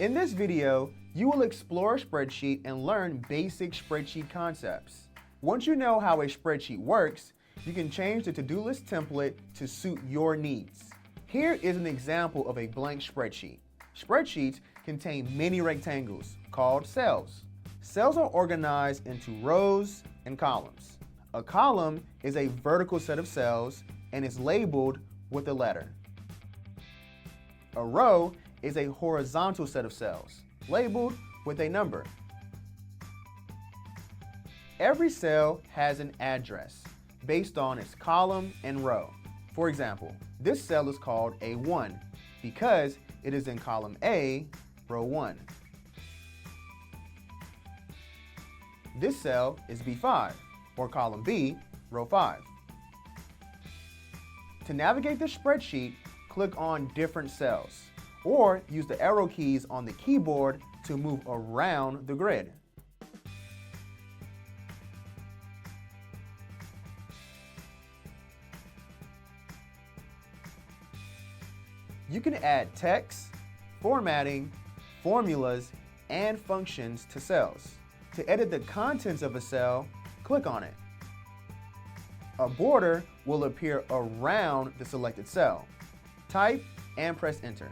In this video, you will explore a spreadsheet and learn basic spreadsheet concepts. Once you know how a spreadsheet works, you can change the to-do list template to suit your needs. Here is an example of a blank spreadsheet. Spreadsheets contain many rectangles called cells. Cells are organized into rows and columns. A column is a vertical set of cells and is labeled with a letter. A row is a horizontal set of cells, labeled with a number. Every cell has an address based on its column and row. For example, this cell is called A1 because it is in column A, row 1. This cell is B5, or column B, row 5. To navigate the spreadsheet, click on different cells, or use the arrow keys on the keyboard to move around the grid. You can add text, formatting, formulas, and functions to cells. To edit the contents of a cell, click on it. A border will appear around the selected cell. Type and press enter.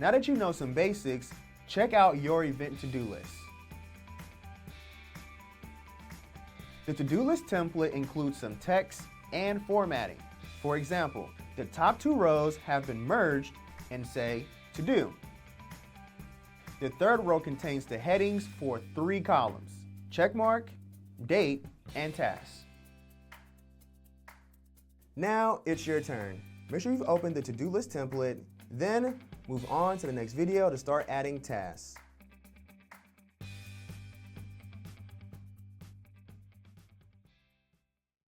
Now that you know some basics, check out your event to-do list. The to-do list template includes some text and formatting. For example, the top 2 rows have been merged and say to do. The third row contains the headings for 3 columns: checkmark, date, and task. Now it's your turn. Make sure you've opened the to-do list template, then move on to the next video to start adding tasks.